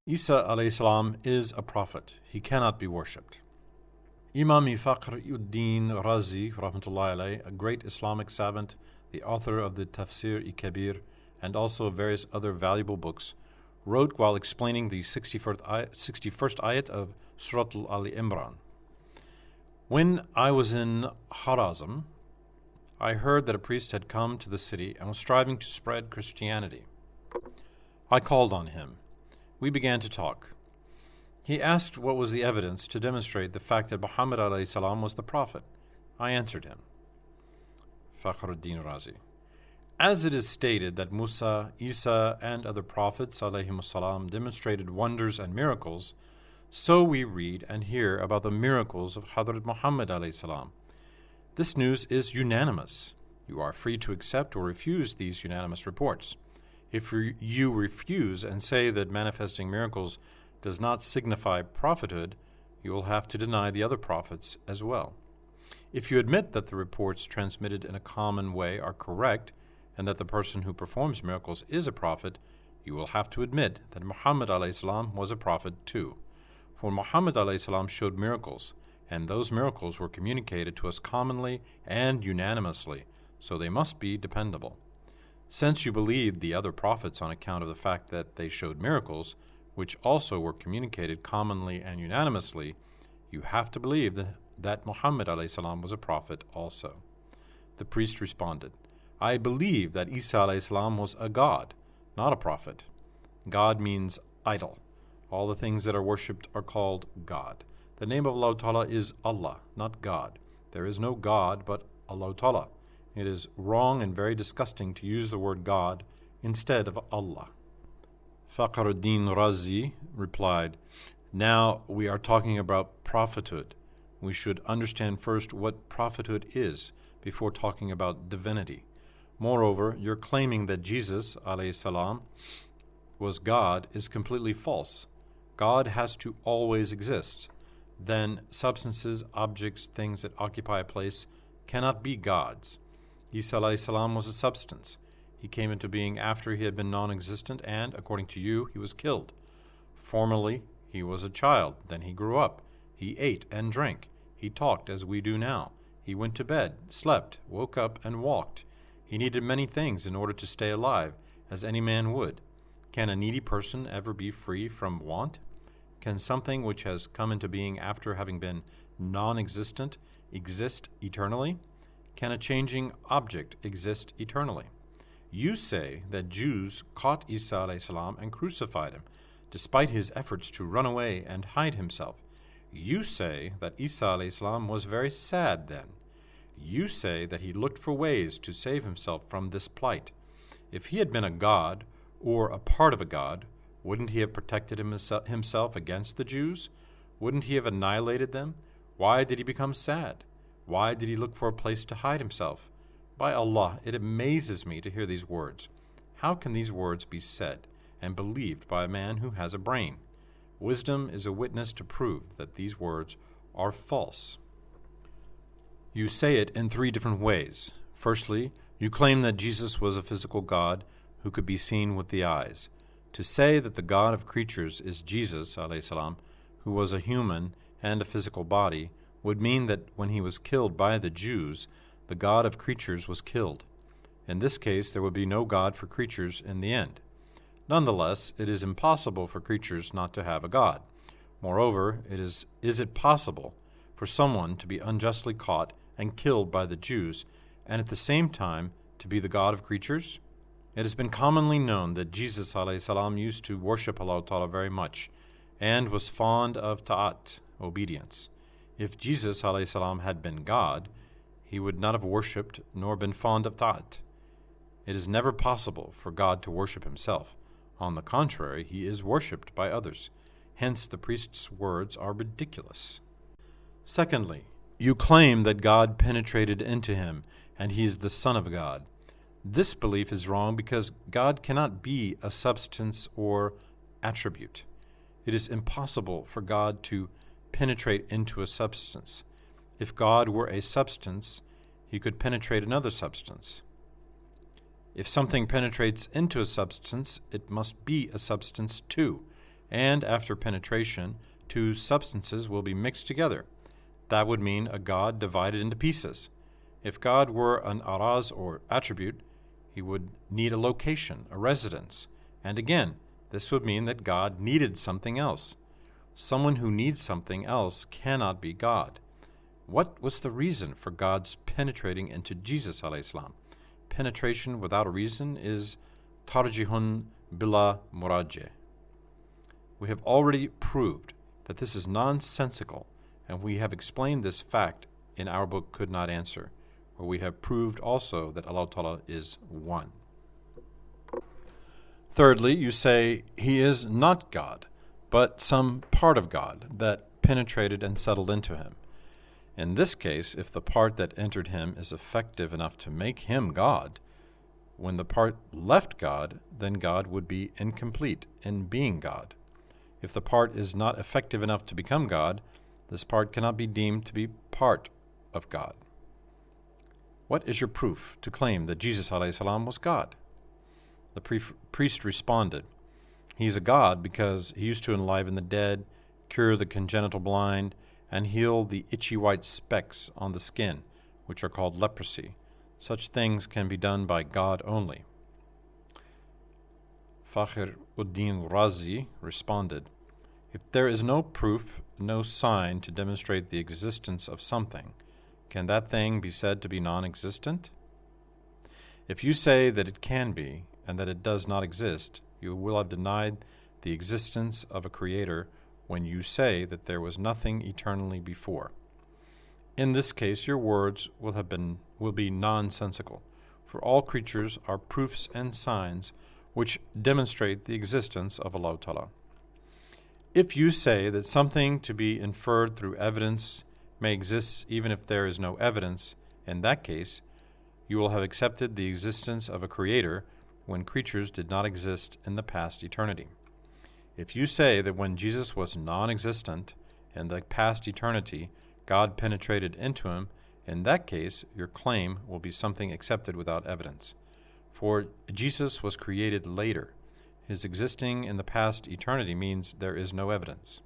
Isa alayhi salam is a prophet. He cannot be worshipped. Imam Fakhruddin Razi, rahmatullahi alayhi, a great Islamic savant, the author of the Tafsir-i-Kabir and also various other valuable books, wrote while explaining the 61st ayat of Surah Ali Imran. When I was in Harazm, I heard that a priest had come to the city and was striving to spread Christianity. I called on him. We began to talk. He asked what was the evidence to demonstrate the fact that Muhammad alayhi salam was the prophet. I answered him. Fakhruddin Razi. As it is stated that Musa, Isa, and other prophets alayhimus salam demonstrated wonders and miracles, so we read and hear about the miracles of Hazrat Muhammad alayhi salam. This news is unanimous. You are free to accept or refuse these unanimous reports. If you refuse and say that manifesting miracles does not signify prophethood, you will have to deny the other prophets as well. If you admit that the reports transmitted in a common way are correct and that the person who performs miracles is a prophet, you will have to admit that Muhammad alayhi salam was a prophet too. For Muhammad alayhi salam showed miracles, and those miracles were communicated to us commonly and unanimously, so they must be dependable. Since you believed the other prophets on account of the fact that they showed miracles, which also were communicated commonly and unanimously, you have to believe that Muhammad alayhi salam was a prophet also. The priest responded, I believe that Isa alayhi salam was a god, not a prophet. God means idol. All the things that are worshipped are called God. The name of Allah Ta'ala is Allah, not God. There is no God but Allah Ta'ala. It is wrong and very disgusting to use the word God instead of Allah. Fakhruddin Razi replied, Now we are talking about prophethood. We should understand first what prophethood is before talking about divinity. Moreover, your claiming that Jesus alayhi salam was God is completely false. God has to always exist. Then substances, objects, things that occupy a place cannot be gods. Isa alayhi salam was a substance. He came into being after he had been non-existent and, according to you, he was killed. Formerly, he was a child. Then he grew up. He ate and drank. He talked as we do now. He went to bed, slept, woke up, and walked. He needed many things in order to stay alive, as any man would. Can a needy person ever be free from want? Can something which has come into being after having been non-existent exist eternally? Can a changing object exist eternally? You say that Jews caught Isa alayhi salam and crucified him, despite his efforts to run away and hide himself. You say that Isa alayhi salam was very sad then. You say that he looked for ways to save himself from this plight. If he had been a god, or a part of a god, wouldn't he have protected himself against the Jews? Wouldn't he have annihilated them? Why did he become sad? Why did he look for a place to hide himself? By Allah, it amazes me to hear these words. How can these words be said and believed by a man who has a brain? Wisdom is a witness to prove that these words are false. You say it in three different ways. Firstly, you claim that Jesus was a physical God who could be seen with the eyes. To say that the God of creatures is Jesus, alayhi salam, who was a human and a physical body, would mean that when he was killed by the Jews, the God of creatures was killed. In this case, there would be no God for creatures in the end. Nonetheless, it is impossible for creatures not to have a God. Moreover, is it possible for someone to be unjustly caught and killed by the Jews, and at the same time to be the God of creatures? It has been commonly known that Jesus alayhi salam used to worship Allah Ta'ala very much, and was fond of ta'at, obedience. If Jesus alayhi salam had been God, he would not have worshipped nor been fond of ta'at. It is never possible for God to worship himself. On the contrary, he is worshipped by others. Hence, the priest's words are ridiculous. Secondly, you claim that God penetrated into him, and he is the Son of God. This belief is wrong because God cannot be a substance or attribute. It is impossible for God to penetrate into a substance. If God were a substance, he could penetrate another substance. If something penetrates into a substance, it must be a substance too, and after penetration, two substances will be mixed together. That would mean a God divided into pieces. If God were an araz or attribute, he would need a location, a residence. And again, this would mean that God needed something else. Someone who needs something else cannot be God. What was the reason for God's penetrating into Jesus alayhi salam? Penetration without a reason is tarjihun bila murajjeh. We have already proved that this is nonsensical, and we have explained this fact in our book Could Not Answer, where we have proved also that Allah Ta'ala is one. Thirdly, you say he is not God, but some part of God that penetrated and settled into him. In this case, if the part that entered him is effective enough to make him God, when the part left God, then God would be incomplete in being God. If the part is not effective enough to become God, this part cannot be deemed to be part of God. What is your proof to claim that Jesus alayhi salam was God? The priest responded, he is a God because he used to enliven the dead, cure the congenital blind, and heal the itchy white specks on the skin, which are called leprosy. Such things can be done by God only. Fakhr ud-Din Razi responded, if there is no proof, no sign to demonstrate the existence of something, can that thing be said to be non-existent? If you say that it can be, and that it does not exist, you will have denied the existence of a creator when you say that there was nothing eternally before. In this case, your words will be nonsensical, for all creatures are proofs and signs which demonstrate the existence of Allah Ta'ala. If you say that something to be inferred through evidence may exist even if there is no evidence, in that case, you will have accepted the existence of a creator when creatures did not exist in the past eternity. If you say that when Jesus was non-existent in the past eternity, God penetrated into him, in that case, your claim will be something accepted without evidence. For Jesus was created later. His existing in the past eternity means there is no evidence.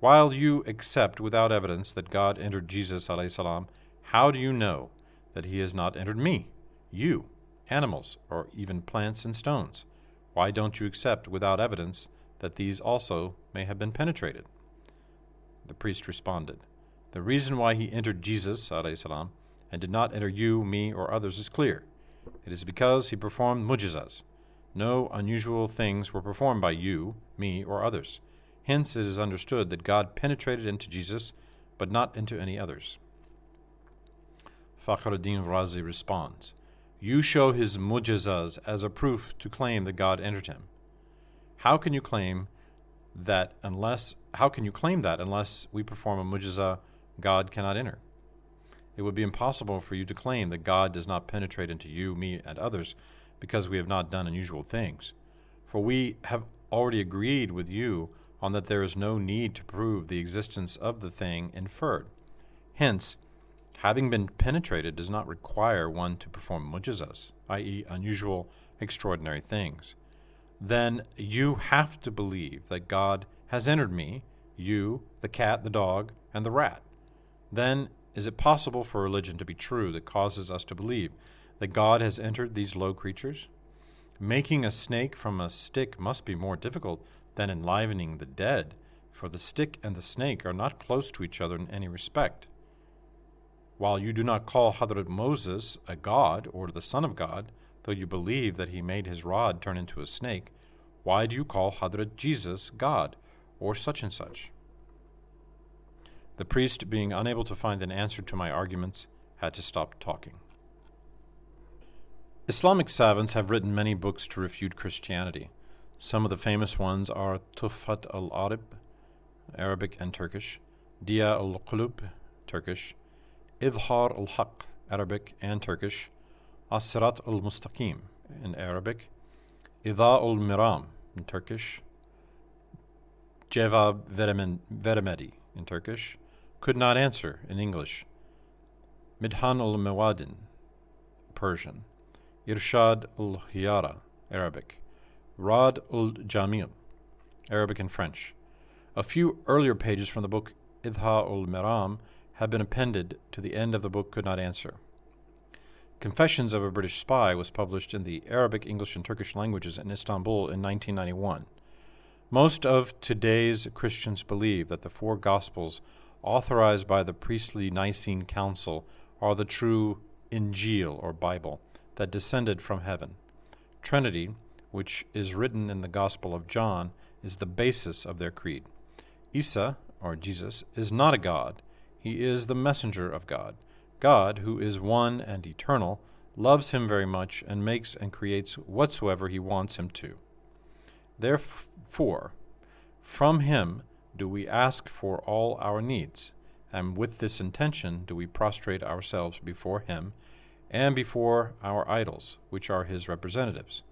While you accept without evidence that God entered Jesus alayhi salam, how do you know that he has not entered me, you, animals, or even plants and stones? Why don't you accept without evidence that these also may have been penetrated? The priest responded, the reason why he entered Jesus alayhi salam and did not enter you, me, or others is clear. It is because he performed mujizas. No unusual things were performed by you, me, or others. Hence it is understood that God penetrated into Jesus, but not into any others. Fakhr ud-Din Razi responds, you show his mujizas as a proof to claim that God entered him. How can you claim that unless we perform a mujiza, God cannot enter? It would be impossible for you to claim that God does not penetrate into you, me, and others because we have not done unusual things. For we have already agreed with you on that there is no need to prove the existence of the thing inferred. Hence, having been penetrated does not require one to perform mujizas, i.e. unusual, extraordinary things. Then you have to believe that God has entered me, you, the cat, the dog, and the rat. Then is it possible for religion to be true that causes us to believe that God has entered these low creatures? Making a snake from a stick must be more difficult than enlivening the dead, for the stick and the snake are not close to each other in any respect. While you do not call Hazrat Moses a god or the son of God, though you believe that he made his rod turn into a snake, why do you call Hazrat Jesus God or such and such? The priest, being unable to find an answer to my arguments, had to stop talking. Islamic savants have written many books to refute Christianity. Some of the famous ones are Tuhfat al-Arab, Arabic and Turkish, Diya al-Qulub, Turkish, Idhar al-Haq, Arabic and Turkish, As-Sirat al-Mustaqim in Arabic, Idha al-Miram in Turkish, Jevab Veremedi in Turkish, Could Not Answer in English, Midhan al-Mawadin, Persian, Irshad al-Hiyara, Arabic, Rad al-Jamil, Arabic and French. A few earlier pages from the book Idha'ul Miram have been appended to the end of the book Could Not Answer. Confessions of a British Spy was published in the Arabic, English, and Turkish languages in Istanbul in 1991. Most of today's Christians believe that the four Gospels authorized by the priestly Nicene Council are the true Injil, or Bible, that descended from heaven. Trinity, which is written in the Gospel of John, is the basis of their creed. Isa, or Jesus, is not a god. He is the messenger of God. God, who is one and eternal, loves him very much and makes and creates whatsoever he wants him to. Therefore, from him do we ask for all our needs, and with this intention do we prostrate ourselves before him and before our idols, which are his representatives.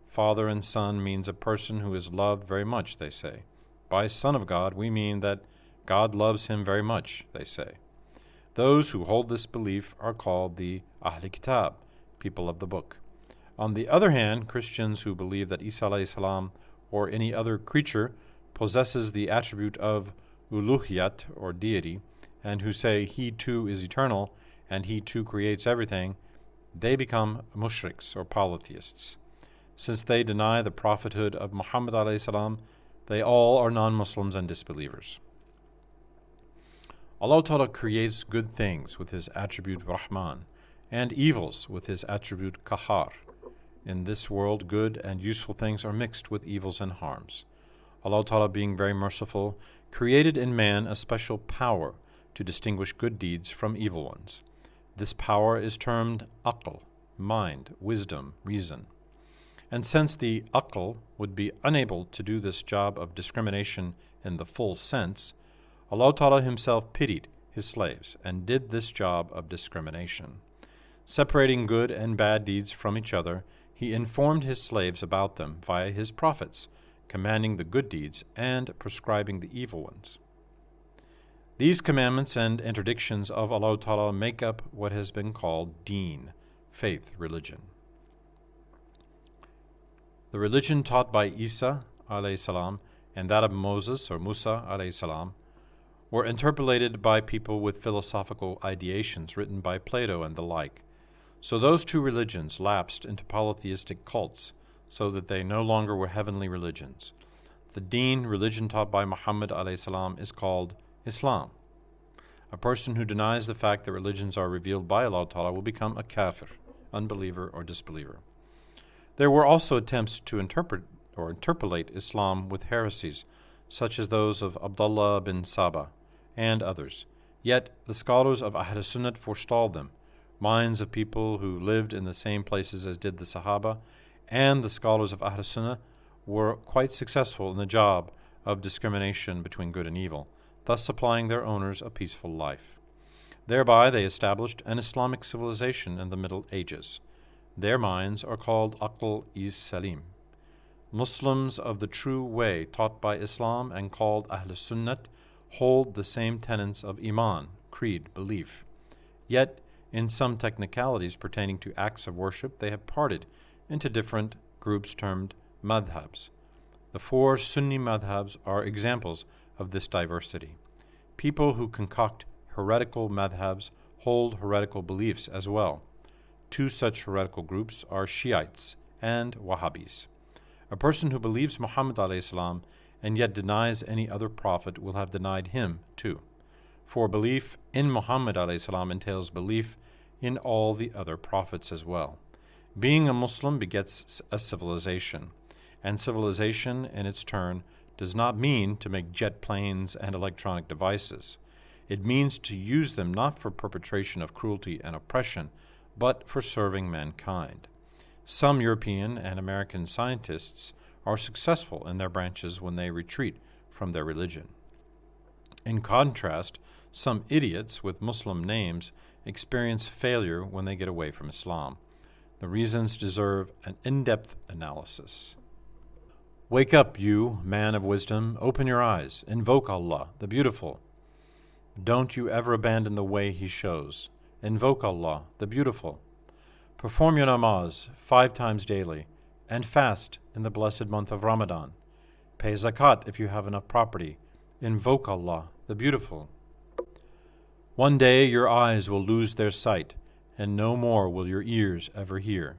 Father and Son means a person who is loved very much, they say. By Son of God, we mean that God loves him very much, they say. Those who hold this belief are called the Ahl Kitab, people of the book. On the other hand, Christians who believe that Isa alayhi salam or any other creature possesses the attribute of uluhiyat, or deity, and who say he too is eternal and he too creates everything, they become mushriks, or polytheists. Since they deny the prophethood of Muhammad alayhi salam, they all are non-Muslims and disbelievers. Allah Ta'ala creates good things with his attribute Rahman, and evils with his attribute Qahar. In this world, good and useful things are mixed with evils and harms. Allah Ta'ala, being very merciful, created in man a special power to distinguish good deeds from evil ones. This power is termed aql, mind, wisdom, reason. And since the aql would be unable to do this job of discrimination in the full sense, Allah Ta'ala himself pitied his slaves and did this job of discrimination. Separating good and bad deeds from each other, he informed his slaves about them via his prophets, commanding the good deeds and prescribing the evil ones. These commandments and interdictions of Allah Ta'ala make up what has been called deen, faith, religion. The religion taught by Isa alayhi salam and that of Moses, or Musa alayhi salam, were interpolated by people with philosophical ideations written by Plato and the like. So those two religions lapsed into polytheistic cults, so that they no longer were heavenly religions. The deen, religion taught by Muhammad alayhi salam, is called Islam. A person who denies the fact that religions are revealed by Allah Ta'ala will become a kafir, unbeliever or disbeliever. There were also attempts to interpolate Islam with heresies, such as those of Abdullah bin Saba and others. Yet the scholars of Ahl Sunnat forestalled them. Minds of people who lived in the same places as did the Sahaba and the scholars of Ahl Sunnah were quite successful in the job of discrimination between good and evil, thus supplying their owners a peaceful life. Thereby they established an Islamic civilization in the Middle Ages. Their minds are called Aql-i-Salim. Muslims of the true way taught by Islam and called Ahl Sunnat hold the same tenets of Iman, creed, belief. Yet, in some technicalities pertaining to acts of worship, they have parted into different groups termed madhabs. The four Sunni madhabs are examples of this diversity. People who concoct heretical madhabs hold heretical beliefs as well. Two such heretical groups are Shiites and Wahhabis. A person who believes Muhammad a.s. and yet denies any other prophet will have denied him too. For belief in Muhammad a.s. entails belief in all the other prophets as well. Being a Muslim begets a civilization, and civilization in its turn does not mean to make jet planes and electronic devices. It means to use them not for perpetration of cruelty and oppression, but for serving mankind. Some European and American scientists are successful in their branches when they retreat from their religion. In contrast, some idiots with Muslim names experience failure when they get away from Islam. The reasons deserve an in-depth analysis. Wake up, you, man of wisdom, open your eyes, invoke Allah, the Beautiful. Don't you ever abandon the way He shows. Invoke Allah, the Beautiful. Perform your namaz 5 times daily, and fast in the blessed month of Ramadan. Pay zakat if you have enough property. Invoke Allah, the Beautiful. One day your eyes will lose their sight, and no more will your ears ever hear.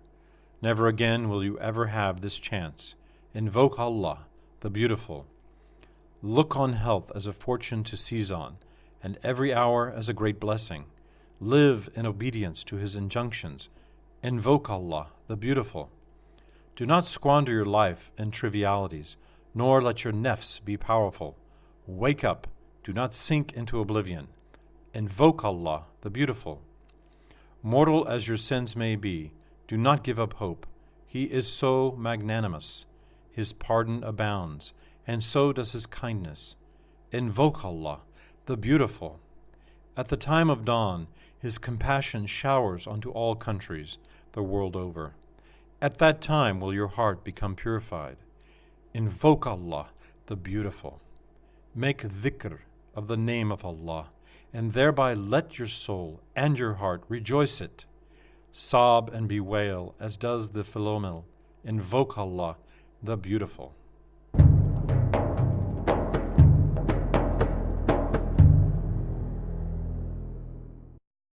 Never again will you ever have this chance. Invoke Allah, the Beautiful. Look on health as a fortune to seize on, and every hour as a great blessing. Live in obedience to His injunctions. Invoke Allah, the Beautiful. Do not squander your life in trivialities, nor let your nafs be powerful. Wake up, do not sink into oblivion. Invoke Allah, the Beautiful. Mortal as your sins may be, do not give up hope. He is so magnanimous. His pardon abounds, and so does His kindness. Invoke Allah, the Beautiful. At the time of dawn, His compassion showers onto all countries, the world over. At that time will your heart become purified. Invoke Allah, the Beautiful. Make dhikr of the name of Allah, and thereby let your soul and your heart rejoice it. Sob and bewail as does the Philomel. Invoke Allah, the Beautiful.